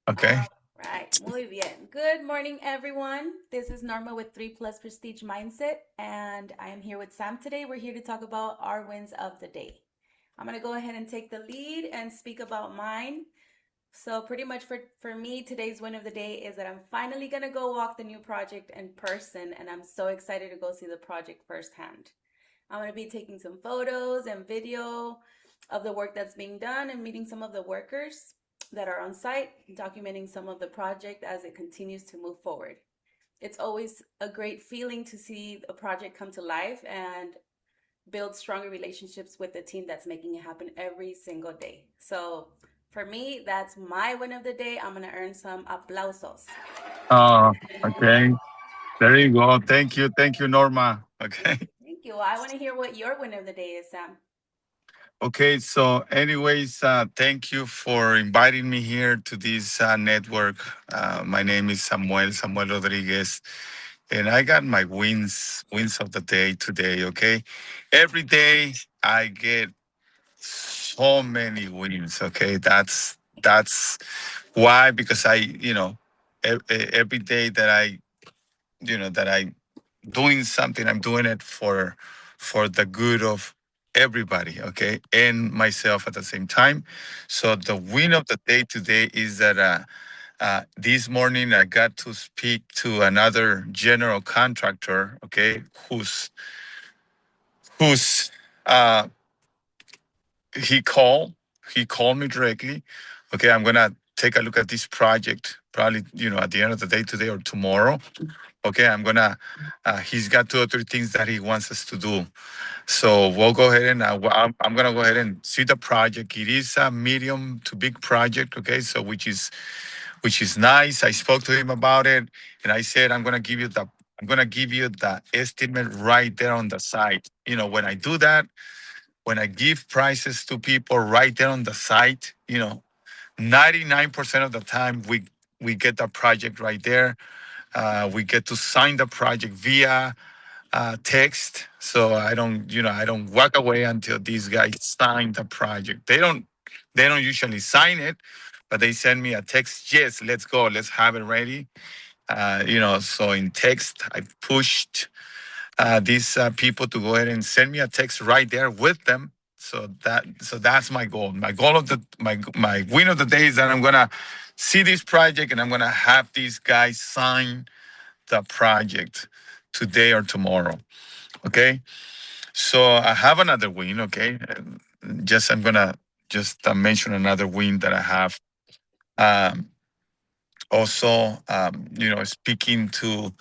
Okay. Right, muy bien. Good morning, everyone. This is Norma with 3 Plus Prestige Mindset, and I am here with Sam today. We're here to talk about our wins of the day. I'm going to go ahead and take the lead and speak about mine. So, pretty much for me, today's win of the day is that I'm finally going to go walk the new project in person, and I'm so excited to go see the project firsthand. I'm going to be taking some photos and video of the work that's being done and meeting some of the workers that are on site, documenting some of the project as it continues to move forward. It's always a great feeling to see a project come to life and build stronger relationships with the team that's making it happen every single day. So for me, that's my win of the day. I'm going to earn some aplausos. Uh, okay. There you go. Thank you. Thank you, Norma. Okay. Thank you. I want to hear what your win of the day is, Sam. Okay. So, anyways, thank you for inviting me here to this network. My name is Samuel Rodriguez, and I got my wins of the day today. Okay. Every day I get so many wins. Okay. That's why, because every day that I doing something, I'm doing it for the good of everybody, okay, and myself at the same time. So the win of the day today is that this morning I got to speak to another general contractor, okay, who's uh, he called he called me directly. Okay, I'm gonna take a look at this project probably at the end of the day today or tomorrow. Okay, he's got two or three things that he wants us to do. So we'll go ahead and I'm gonna go ahead and see the project. It is a medium to big project, okay? So which is nice. I spoke to him about it, and I said I'm gonna give you the estimate right there on the site. When I do that, when I give prices to people right there on the site, 99% of the time we get the project right there. We get to sign the project via text. So I don't walk away until these guys sign the project. They don't usually sign it, but they send me a text. Yes, let's go. Let's have it ready. So in text, I pushed these people to go ahead and send me a text right there with them. So that's my goal. My goal of my win of the day is that I'm gonna see this project and I'm gonna have these guys sign the project today or tomorrow. Okay. So I have another win. Okay. I'm gonna just mention another win that I have. Um, Also, speaking to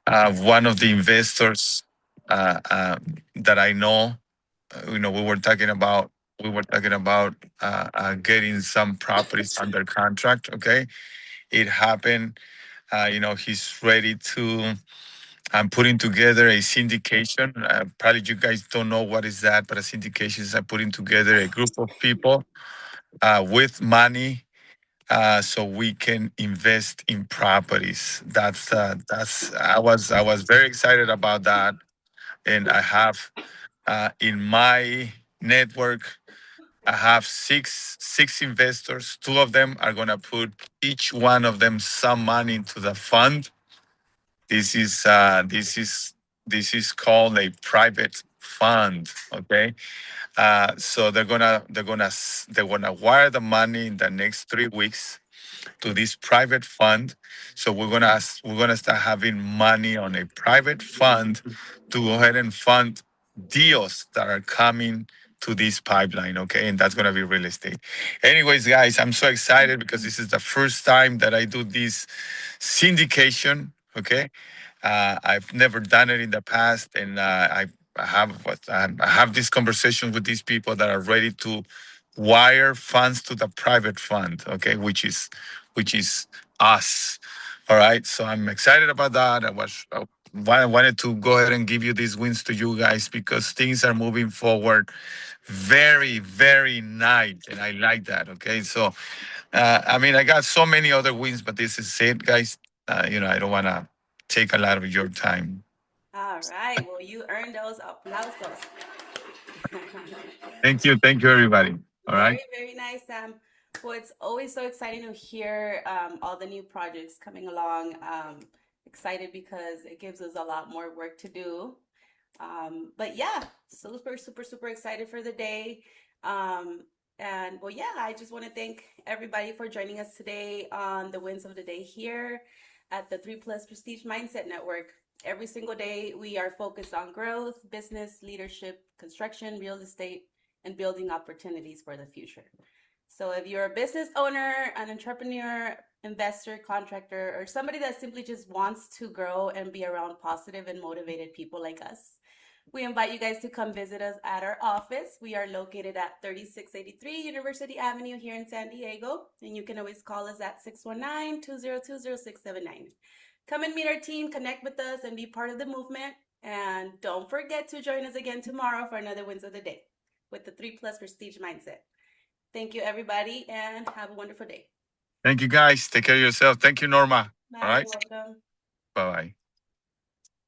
one of the investors that I know. We were talking about getting some properties under contract. Okay, it happened. He's ready to. I'm putting together a syndication. Probably you guys don't know what is that, but a syndication is putting together a group of people with money so we can invest in properties. I was very excited about that, and I have in my network I have six investors. Two of them are gonna put each one of them some money into the fund. This is called a private fund. Okay, so they're gonna wire the money in the next 3 weeks to this private fund. So we're gonna start having money on a private fund to go ahead and fund deals that are coming to this pipeline. Okay, and that's gonna be real estate. Anyways, guys, I'm so excited because this is the first time that I do this syndication. Okay, I've never done it in the past, and I have this conversation with these people that are ready to wire funds to the private fund. Okay, which is us. All right, so I'm excited about that. I wanted to go ahead and give you these wins to you guys because things are moving forward very, very nice, and I like that. Okay, so I got so many other wins, but this is it, guys. I don't want to take a lot of your time. All right. Well, you earned those aplausos. Thank you, everybody. All right. Very, very nice, Sam. Well, it's always so exciting to hear all the new projects coming along. Excited because it gives us a lot more work to do. But yeah, super, super, super excited for the day. Um, and well, yeah, I just want to thank everybody for joining us today on the wins of the day here at the 3 Plus Prestige Mindset Network. Every single day, we are focused on growth, business, leadership, construction, real estate, and building opportunities for the future. So if you're a business owner, an entrepreneur, investor, contractor, or somebody that simply just wants to grow and be around positive and motivated people like us, we invite you guys to come visit us at our office. We are located at 3683 University Avenue here in San Diego, and you can always call us at 619-202-0679. Come and meet our team, connect with us, and be part of the movement. And don't forget to join us again tomorrow for another Wins of the Day with the 3 Plus Prestige Mindset. Thank you, everybody, and have a wonderful day. Thank you, guys. Take care of yourself. Thank you, Norma. All Bye. right. You're welcome. Bye bye.